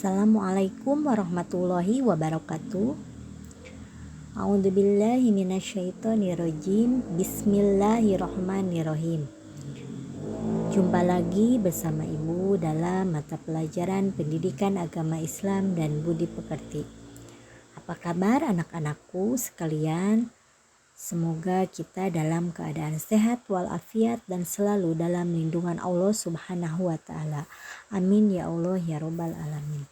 Assalamualaikum warahmatullahi wabarakatuh. A'udzubillahi minasyaitonirrajim. Bismillahirrahmanirrahim. Jumpa lagi bersama Ibu dalam mata pelajaran Pendidikan Agama Islam dan Budi Pekerti. Apa kabar anak-anakku sekalian? Semoga kita dalam keadaan sehat walafiat dan selalu dalam lindungan Allah Subhanahu wa taala. Amin ya Allah ya rabbal alamin.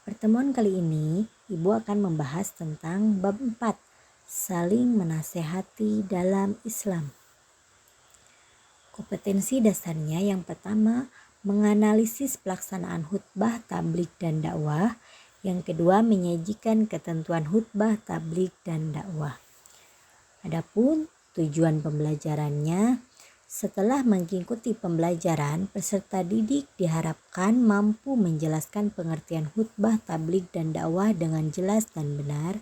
Pertemuan kali ini, Ibu akan membahas tentang bab 4, saling menasehati dalam Islam. Kompetensi dasarnya yang pertama, menganalisis pelaksanaan khutbah, tabligh dan dakwah. Yang kedua, menyajikan ketentuan khutbah, tabligh dan dakwah. Adapun tujuan pembelajarannya, setelah mengikuti pembelajaran, peserta didik diharapkan mampu menjelaskan pengertian khutbah, tabligh dan dakwah dengan jelas dan benar,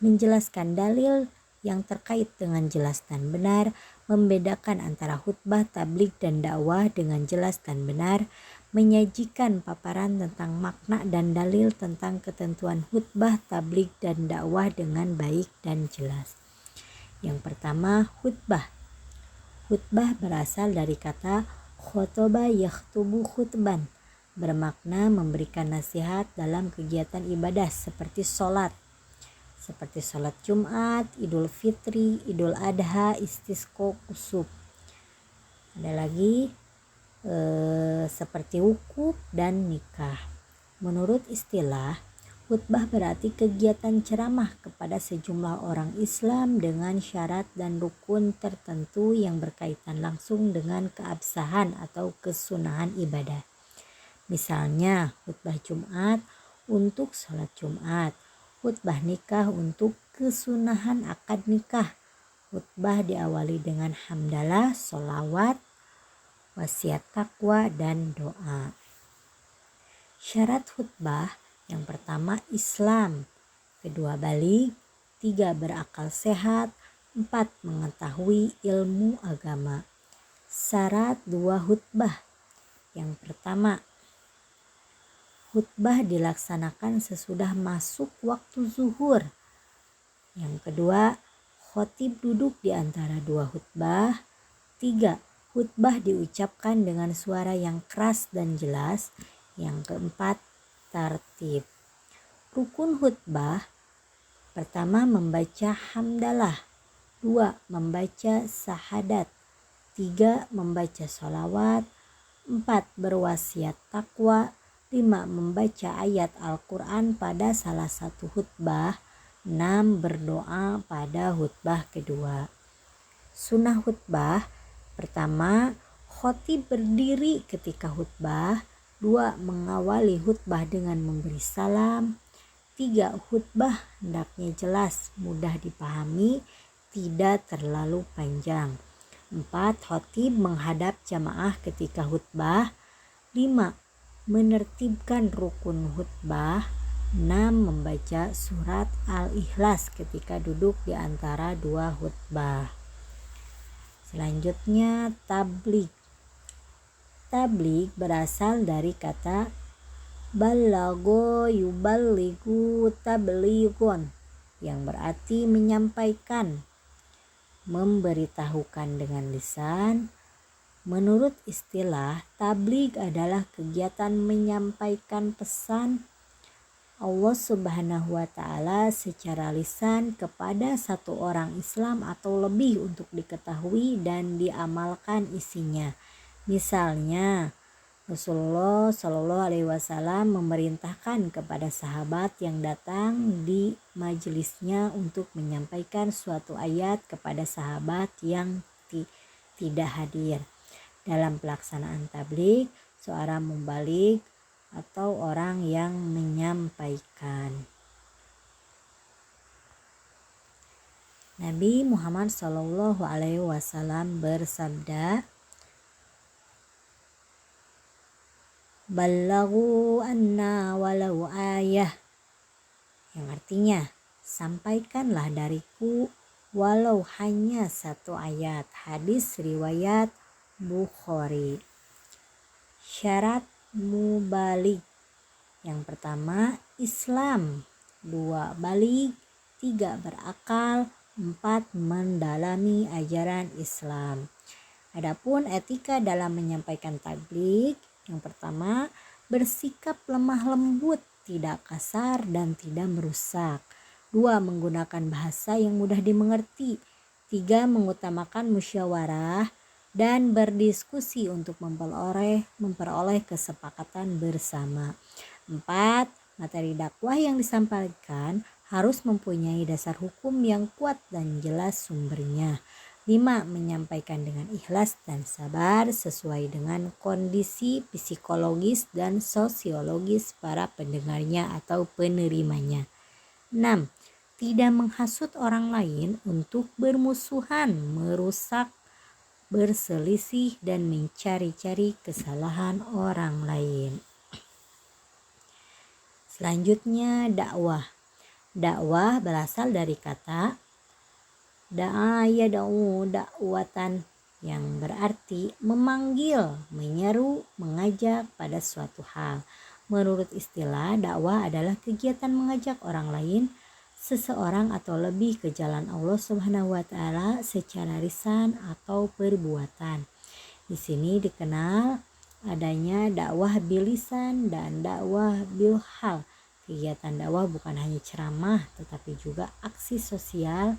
menjelaskan dalil yang terkait dengan jelas dan benar, membedakan antara khutbah, tabligh dan dakwah dengan jelas dan benar, menyajikan paparan tentang makna dan dalil tentang ketentuan khutbah, tabligh dan dakwah dengan baik dan jelas. Yang pertama, khutbah. Khutbah berasal dari kata khotoba yakhtubu khutban, bermakna memberikan nasihat dalam kegiatan ibadah seperti sholat Jumat, Idul Fitri, Idul Adha, Istisqa, Kusuf. Ada lagi seperti wukuf dan nikah. Menurut istilah, khutbah berarti kegiatan ceramah kepada sejumlah orang Islam dengan syarat dan rukun tertentu yang berkaitan langsung dengan keabsahan atau kesunahan ibadah. Misalnya, khutbah Jumat untuk sholat Jumat, khutbah nikah untuk kesunahan akad nikah. Khutbah diawali dengan hamdalah, sholawat, wasiat takwa, dan doa. Syarat khutbah: yang pertama Islam, kedua baligh, 3 berakal sehat, 4 mengetahui ilmu agama. Syarat 2 khutbah. Yang pertama, khutbah dilaksanakan sesudah masuk waktu zuhur. Yang kedua, khotib duduk di antara 2 khutbah. 3. Khutbah diucapkan dengan suara yang keras dan jelas. Yang keempat, tartib. Rukun khutbah: pertama, membaca hamdalah, 2 membaca syahadat, 3 membaca sholawat, 4 berwasiat takwa, 5 membaca ayat Al-Quran pada salah satu khutbah, 6 berdoa pada khutbah kedua. Sunnah khutbah: pertama, khotib berdiri ketika khutbah, 2 mengawali khutbah dengan memberi salam, 3 khutbah hendaknya jelas, mudah dipahami, tidak terlalu panjang, 4 khotib menghadap jamaah ketika khutbah, 5 menertibkan rukun khutbah, 6 membaca surat Al-Ikhlas ketika duduk di antara 2 khutbah. Selanjutnya, tabligh. Tabligh berasal dari kata balagho yuballighu tablighon, yang berarti menyampaikan, memberitahukan dengan lisan. Menurut istilah, tabligh adalah kegiatan menyampaikan pesan Allah Subhanahu wa taala secara lisan kepada satu orang Islam atau lebih untuk diketahui dan diamalkan isinya. Misalnya, Rasulullah Shallallahu Alaihi Wasallam memerintahkan kepada sahabat yang datang di majelisnya untuk menyampaikan suatu ayat kepada sahabat yang tidak hadir. Dalam pelaksanaan tabligh, seorang mubaligh atau orang yang menyampaikan. Nabi Muhammad Shallallahu Alaihi Wasallam bersabda, Balaghu anna walau ayah, yang artinya sampaikanlah dariku walau hanya 1 ayat. Hadis riwayat Bukhari. Syarat mubaligh: Yang pertama Islam, 2 baligh, 3 berakal, 4 mendalami ajaran Islam. Adapun etika dalam menyampaikan tabligh, yang pertama bersikap lemah lembut, tidak kasar dan tidak merusak. 2 menggunakan bahasa yang mudah dimengerti. 3 mengutamakan musyawarah dan berdiskusi untuk memperoleh kesepakatan bersama. 4 materi dakwah yang disampaikan harus mempunyai dasar hukum yang kuat dan jelas sumbernya. 5 menyampaikan dengan ikhlas dan sabar sesuai dengan kondisi psikologis dan sosiologis para pendengarnya atau penerimanya. 6 tidak menghasut orang lain untuk bermusuhan, merusak, berselisih dan mencari-cari kesalahan orang lain. Selanjutnya dakwah. Dakwah berasal dari kata da'a yad'u da'watan yang berarti memanggil, menyeru, mengajak pada suatu hal. Menurut istilah, dakwah adalah kegiatan mengajak orang lain, seseorang atau lebih ke jalan Allah Subhanahu wa taala secara lisan atau perbuatan. Di sini dikenal adanya dakwah bilisan dan dakwah bilhal. Kegiatan dakwah bukan hanya ceramah tetapi juga aksi sosial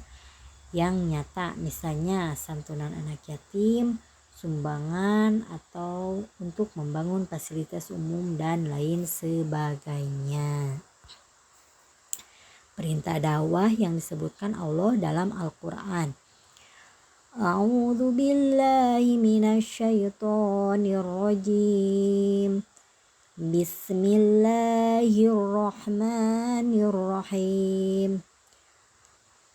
yang nyata, misalnya santunan anak yatim, sumbangan atau untuk membangun fasilitas umum dan lain sebagainya. Perintah dakwah yang disebutkan Allah dalam Al-Quran. A'udzu billahi minasyaitonir rajim. Bismillahirrahmanirrahim.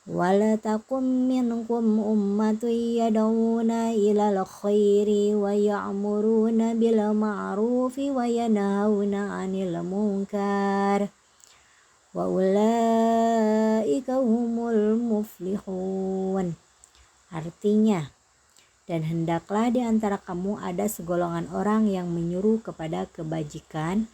Wala takum minkum ummatun yad'una ilal khairi wa ya'muruna bil ma'rufi wa yanhauna 'anil munkar wa ulaika humul muflihun. Artinya, dan hendaklah di antara kamu ada segolongan orang yang menyuruh kepada kebajikan,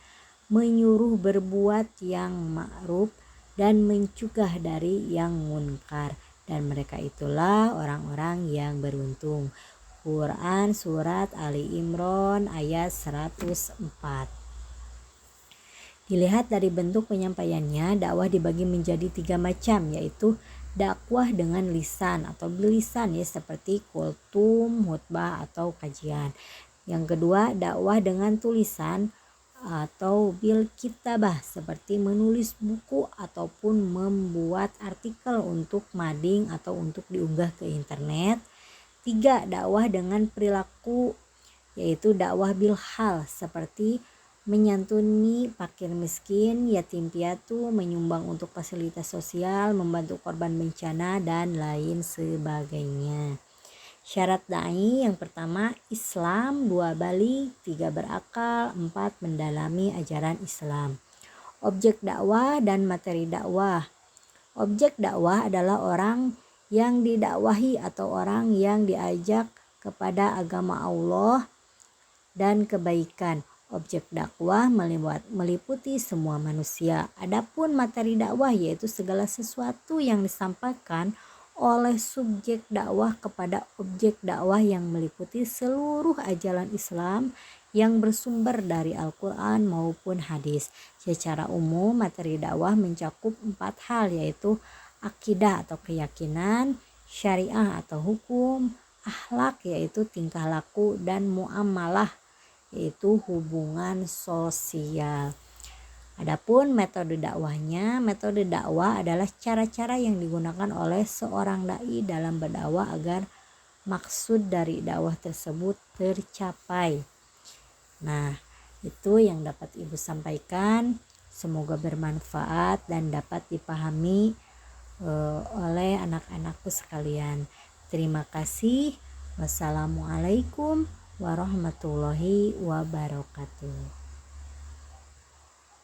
menyuruh berbuat yang ma'ruf dan mencegah dari yang munkar, dan mereka itulah orang-orang yang beruntung. Quran Surat Ali Imran ayat 104. Dilihat dari bentuk penyampaiannya, dakwah dibagi menjadi 3 macam, yaitu dakwah dengan lisan atau bilisan, ya, seperti kultum, khutbah atau kajian. Yang kedua, dakwah dengan tulisan atau bil kitabah, seperti menulis buku ataupun membuat artikel untuk mading atau untuk diunggah ke internet. 3 dakwah dengan perilaku, yaitu dakwah bil hal, seperti menyantuni fakir miskin, yatim piatu, menyumbang untuk fasilitas sosial, membantu korban bencana dan lain sebagainya. Syarat da'i yang pertama Islam, 2 baligh, 3 berakal, 4 mendalami ajaran Islam. Objek dakwah dan materi dakwah. Objek dakwah adalah orang yang didakwahi atau orang yang diajak kepada agama Allah dan kebaikan. Objek dakwah meliputi semua manusia. Adapun materi dakwah yaitu segala sesuatu yang disampaikan oleh subjek dakwah kepada objek dakwah yang meliputi seluruh ajaran Islam yang bersumber dari Al-Quran maupun hadis. Secara umum materi dakwah mencakup 4 hal, yaitu akidah atau keyakinan, syariah atau hukum, akhlak yaitu tingkah laku, dan muamalah yaitu hubungan sosial. Adapun metode dakwahnya, metode dakwah adalah cara-cara yang digunakan oleh seorang dai dalam berdakwah agar maksud dari dakwah tersebut tercapai. Nah, itu yang dapat Ibu sampaikan. Semoga bermanfaat dan dapat dipahami oleh anak-anakku sekalian. Terima kasih. Wassalamualaikum warahmatullahi wabarakatuh.